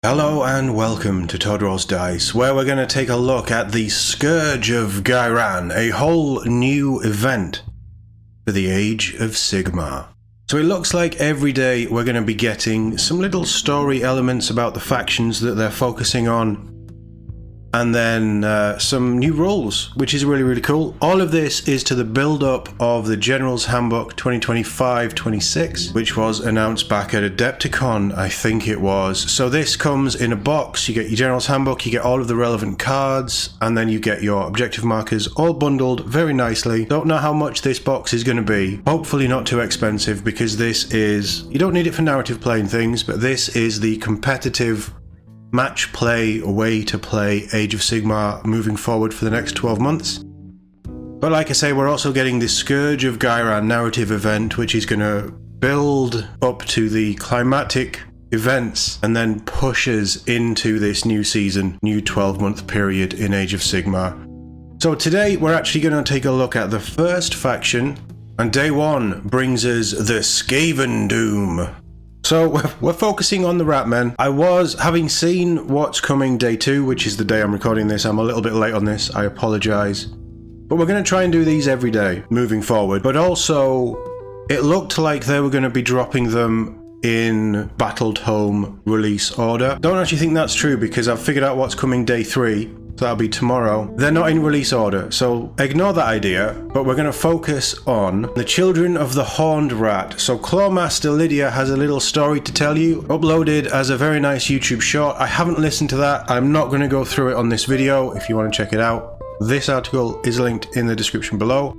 Hello and welcome to Todd Rolls Dice, where we're going to take a look at the Scourge of Ghyran, a whole new event for the Age of Sigmar. So it looks like every day we're going to be getting some little story elements about the factions that they're focusing on, and then some new rules, which is really cool. All of this is to the build-up of the General's Handbook 2025-26, which was announced back at Adepticon, I think it was. So this comes in a box. You get your General's Handbook, you get all of the relevant cards, and then you get your objective markers all bundled very nicely. Don't know how much this box is going to be. Hopefully not too expensive, because this is... you don't need it for narrative playing things, but this is the competitive match play way to play Age of Sigmar moving forward for the next 12 months. But like I say, we're also getting the Scourge of Ghyran narrative event, which is going to build up to the climatic events and then pushes into this new season, new 12-month period in Age of Sigmar. So today we're actually going to take a look at the first faction, and day one brings us the Skaven Doom. So we're focusing on the Ratmen. I was, having seen what's coming day two, which is the day I'm recording this, I'm a little bit late on this, I apologise. But we're going to try and do these every day moving forward. But also, it looked like they were going to be dropping them in Battled Home release order. Don't actually think that's true, because I've figured out what's coming day three. So that'll be tomorrow. They're not in release order, so ignore that idea, but we're going to focus on the Children of the Horned Rat. So Clawmaster Lydia has a little story to tell you, uploaded as a very nice YouTube short. I haven't listened to that. I'm not going to go through it on this video. If you want to check it out, this article is linked in the description below.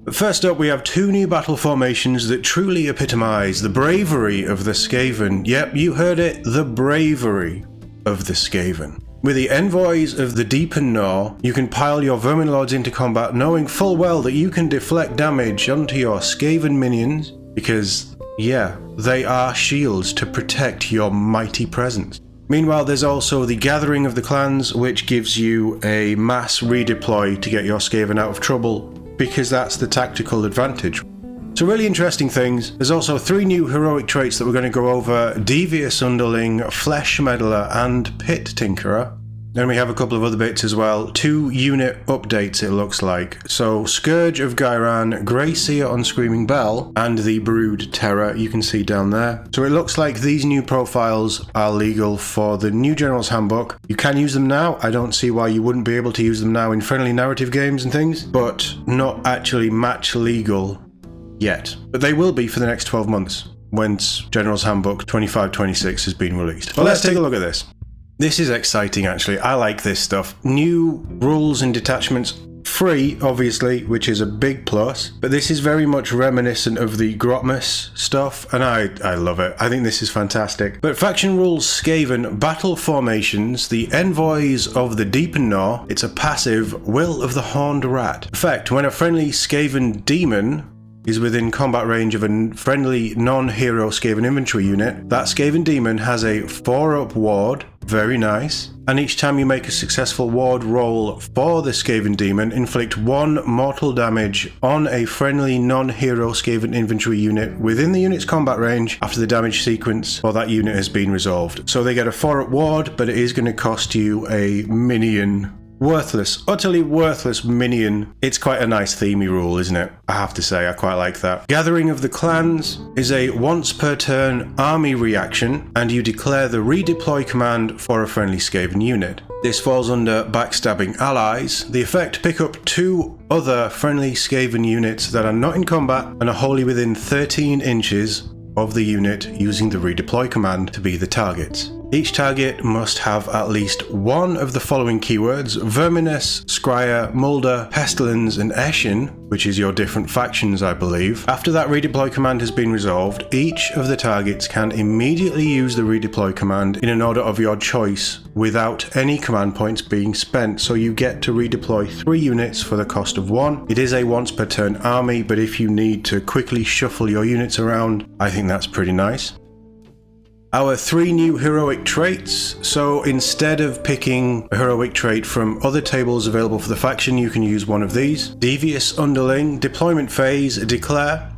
But first up, we have two new battle formations that truly epitomise the bravery of the Skaven. Yep, you heard it, the bravery of the Skaven. With the Envoys of the Deep and Gnaw, you can pile your Vermin Lords into combat knowing full well that you can deflect damage onto your Skaven minions, because, yeah, they are shields to protect your mighty presence. Meanwhile, there's also the Gathering of the Clans, which gives you a mass redeploy to get your Skaven out of trouble, because that's the tactical advantage. So really interesting things. There's also three new heroic traits that we're going to go over: Devious Underling, Flesh Meddler, and Pit Tinkerer. Then we have a couple of other bits as well. 2 unit updates, it looks like. So Scourge of Ghyran, Grey Seer on Screaming Bell, and the Brood Terror you can see down there. So it looks like these new profiles are legal for the new General's Handbook. You can use them now. I don't see why you wouldn't be able to use them now in friendly narrative games and things, but not actually match legal yet. But they will be for the next 12 months once General's Handbook 25-26 has been released. But let's take a look at this. This is exciting, actually. I like this stuff. New rules and detachments, free obviously, which is a big plus, but this is very much reminiscent of the Grotmus stuff, and I love it. I think this is fantastic. But faction rules: Skaven, battle formations, the Envoys of the Deep and Gnaw. It's a passive, Will of the Horned Rat. Effect: when a friendly Skaven demon is within combat range of a friendly non-hero Skaven infantry unit, that Skaven demon has a 4-up ward, very nice, and each time you make a successful ward roll for the Skaven demon, inflict 1 mortal damage on a friendly non-hero Skaven infantry unit within the unit's combat range after the damage sequence for that unit has been resolved. So they get a 4-up ward, but it is going to cost you a minion. Worthless, utterly worthless minion. It's quite a nice themey rule, isn't it? I have to say, I quite like that. Gathering of the Clans is a once per turn army reaction, and you declare the redeploy command for a friendly Skaven unit. This falls under Backstabbing Allies. The effect: pick up 2 other friendly Skaven units that are not in combat and are wholly within 13 inches of the unit using the redeploy command to be the targets. Each target must have at least one of the following keywords: Verminous, Scryer, Mulder, Pestilence, and Eshin, which is your different factions, I believe. After that redeploy command has been resolved, each of the targets can immediately use the redeploy command in an order of your choice without any command points being spent, so you get to redeploy 3 units for the cost of 1. It is a once per turn army, but if you need to quickly shuffle your units around, I think that's pretty nice. Our 3 new heroic traits. So instead of picking a heroic trait from other tables available for the faction, you can use one of these. Devious Underling, deployment phase, declare.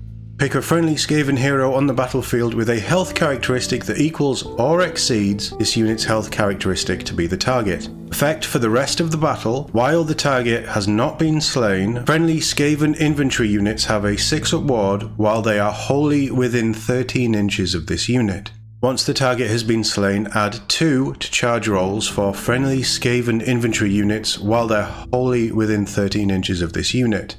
pick a friendly Skaven hero on the battlefield with a health characteristic that equals or exceeds this unit's health characteristic to be the target. Effect for the rest of the battle: while the target has not been slain, friendly Skaven infantry units have a 6-up ward while they are wholly within 13 inches of this unit. Once the target has been slain, add 2 to charge rolls for friendly Skaven infantry units while they're wholly within 13 inches of this unit.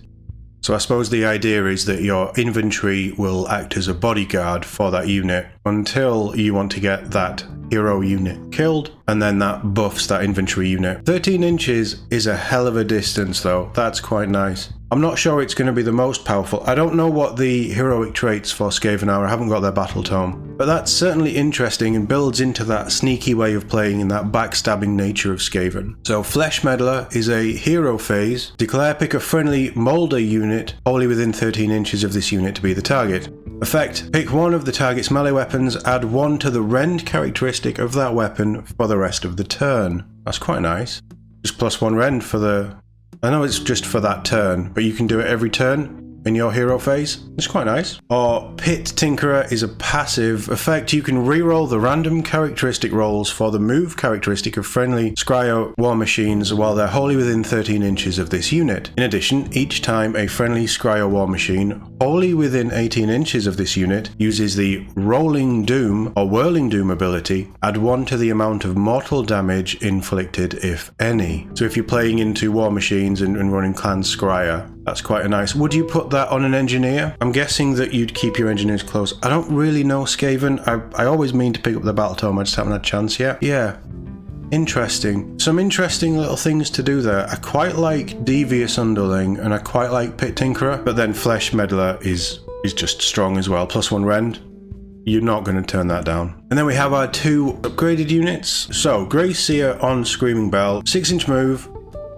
So I suppose the idea is that your infantry will act as a bodyguard for that unit until you want to get that hero unit killed, and then that buffs that infantry unit. 13 inches is a hell of a distance though, that's quite nice. I'm not sure it's going to be the most powerful. I don't know what the heroic traits for Skaven are, I haven't got their battle tome. But that's certainly interesting and builds into that sneaky way of playing and that backstabbing nature of Skaven. So Flesh Meddler is a hero phase. Declare pick a friendly Molder unit wholly within 13 inches of this unit to be the target. Effect: pick one of the target's melee weapons, add 1 to the rend characteristic of that weapon for the rest of the turn. That's quite nice. Just +1 rend for the... I know it's just for that turn, but you can do it every turn in your hero phase. It's quite nice. Or Pit Tinkerer is a passive effect. You can reroll the random characteristic rolls for the move characteristic of friendly Scryo war machines while they're wholly within 13 inches of this unit. In addition, each time a friendly Scryo war machine wholly within 18 inches of this unit uses the Rolling Doom or Whirling Doom ability, add 1 to the amount of mortal damage inflicted, if any. So if you're playing into war machines and running Clan Scryer, that's quite a nice. Would you put that on an engineer? I'm guessing that you'd keep your engineers close. I don't really know Skaven. I always mean to pick up the battle tome, I just haven't had a chance yet. Yeah. Interesting. Some interesting little things to do there. I quite like Devious Underling and I quite like Pit Tinkerer, but then Flesh Meddler is just strong as well. +1 rend. You're not going to turn that down. And then we have our 2 upgraded units. So Grey Seer on Screaming Bell, 6-inch move,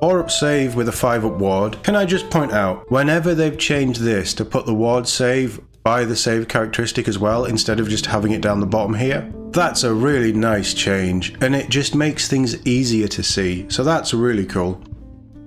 4-up save with a 5-up ward. Can I just point out, whenever they've changed this to put the ward save by the save characteristic as well, instead of just having it down the bottom here, that's a really nice change, and it just makes things easier to see, so that's really cool.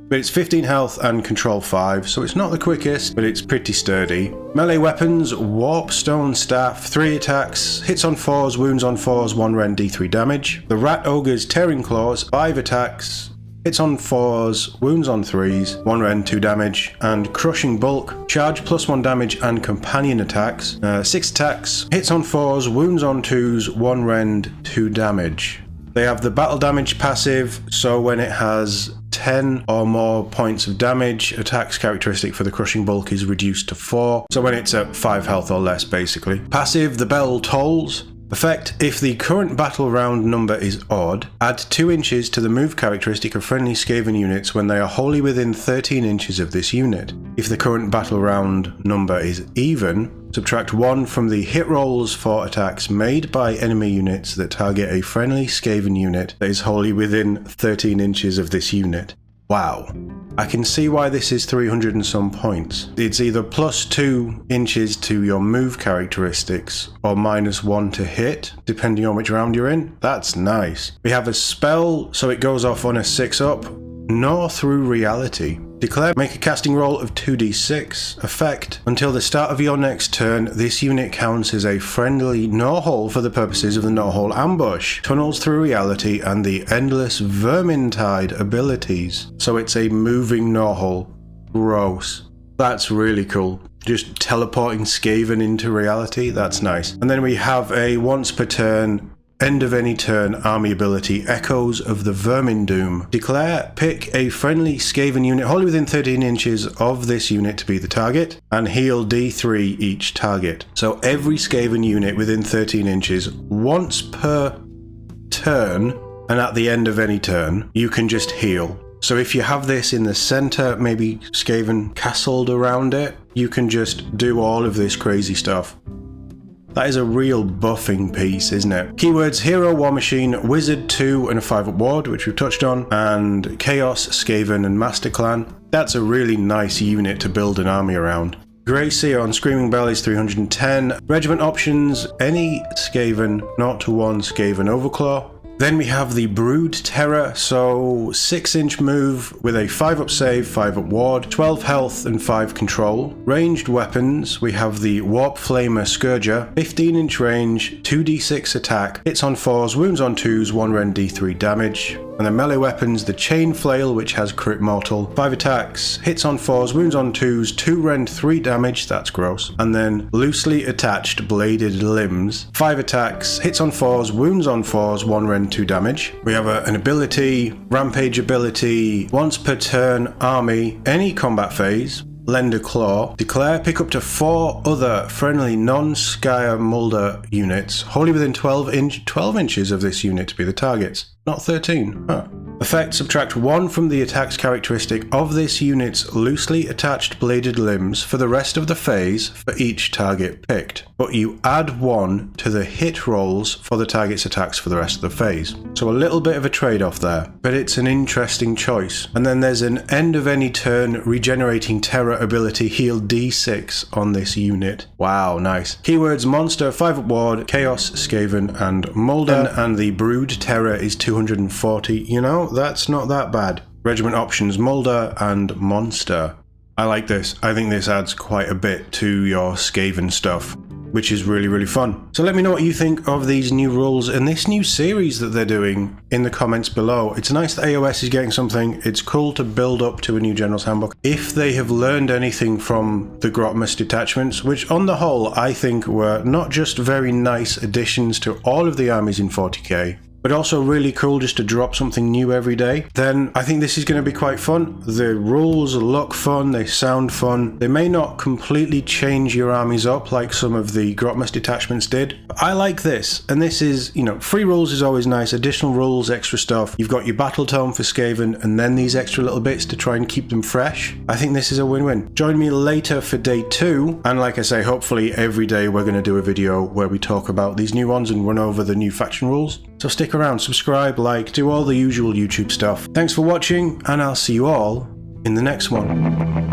But it's 15 health and control 5, so it's not the quickest, but it's pretty sturdy. Melee weapons: Warp Stone Staff, 3 attacks, hits on 4s, wounds on 4s, 1 rend, d3 damage. The Rat Ogre's Tearing Claws, 5 attacks, hits on 4s, wounds on 3s, 1 rend, 2 damage, and Crushing Bulk, charge +1 damage and companion attacks, 6 attacks, hits on 4s, wounds on 2s, 1 rend, 2 damage. They have the battle damage passive, so when it has 10 or more points of damage, attacks characteristic for the Crushing Bulk is reduced to 4, so when it's at 5 health or less basically. Passive: the Bell Tolls. Effect: if the current battle round number is odd, add 2 inches to the move characteristic of friendly Skaven units when they are wholly within 13 inches of this unit. If the current battle round number is even, subtract 1 from the hit rolls for attacks made by enemy units that target a friendly Skaven unit that is wholly within 13 inches of this unit. Wow. I can see why this is 300 and some points. It's either +2 inches to your move characteristics or -1 to hit, depending on which round you're in. That's nice. We have a spell, so it goes off on a 6-up. Gnaw Through Reality. Declare, make a casting roll of 2d6. Effect: until the start of your next turn, this unit counts as a friendly Gnawhole for the purposes of the Gnawhole Ambush, Tunnels Through Reality, and the Endless Vermintide abilities. So it's a moving Gnawhole. Gross. That's really cool. Just teleporting Skaven into reality, that's nice. And then we have a once per turn, end of any turn army ability, Echoes of the Vermin Doom. Declare, pick a friendly Skaven unit wholly within 13 inches of this unit to be the target, and heal d3 each target. So every Skaven unit within 13 inches, once per turn, and at the end of any turn, you can just heal. So if you have this in the center, maybe Skaven castled around it, you can just do all of this crazy stuff. That is a real buffing piece, isn't it? Keywords: Hero, War Machine, Wizard 2 and a 5-up ward, which we've touched on, and Chaos, Skaven and Master Clan. That's a really nice unit to build an army around. Grey Seer on Screaming Bell is 310. Regiment options: any Skaven, 0 to 1 Skaven Overclaw. Then we have the Brood Terror, so 6-inch move with a 5-up save, 5-up ward, 12 health and 5 control. Ranged weapons, we have the Warp Flamer Scourger, 15-inch range, 2d6 attack, hits on 4s, wounds on 2s, 1 rend d3 damage. And then melee weapons, the Chain Flail, which has crit mortal, 5 attacks, hits on 4s, wounds on 2s, 2 rend 3 damage, that's gross. And then loosely attached bladed limbs, 5 attacks, hits on 4s, wounds on 4s, 1 rend 2 damage. We have an ability, rampage ability, once per turn army, any combat phase. Lend a Claw. Declare, pick up to 4 other friendly non-Skyer Mulder units, wholly within 12 inches of this unit to be the targets. Not 13. Huh. Effect, subtract 1 from the attack's characteristic of this unit's loosely attached bladed limbs for the rest of the phase for each target picked, but you add 1 to the hit rolls for the target's attacks for the rest of the phase. So a little bit of a trade-off there, but it's an interesting choice. And then there's an end of any turn regenerating terror ability, heal d6 on this unit. Wow, nice. Keywords, monster, 5-up ward, chaos, Skaven, and Mulder, and the Brood Terror is 240. You know, that's not that bad. Regiment options, Mulder and Monster. I like this. I think this adds quite a bit to your Skaven stuff, which is really, really fun. So let me know what you think of these new rules and this new series that they're doing in the comments below. It's nice that AOS is getting something. It's cool to build up to a new General's Handbook. If they have learned anything from the Grotmus detachments, which on the whole I think were not just very nice additions to all of the armies in 40k, but also really cool just to drop something new every day, then I think this is going to be quite fun. The rules look fun, they sound fun. They may not completely change your armies up like some of the Grotmus detachments did, but I like this. And this is, you know, free rules is always nice, additional rules, extra stuff. You've got your battle tome for Skaven, and then these extra little bits to try and keep them fresh. I think this is a win-win. Join me later for day 2, and like I say, hopefully every day we're going to do a video where we talk about these new ones and run over the new faction rules. So stick around, subscribe, like, do all the usual YouTube stuff. Thanks for watching, and I'll see you all in the next one.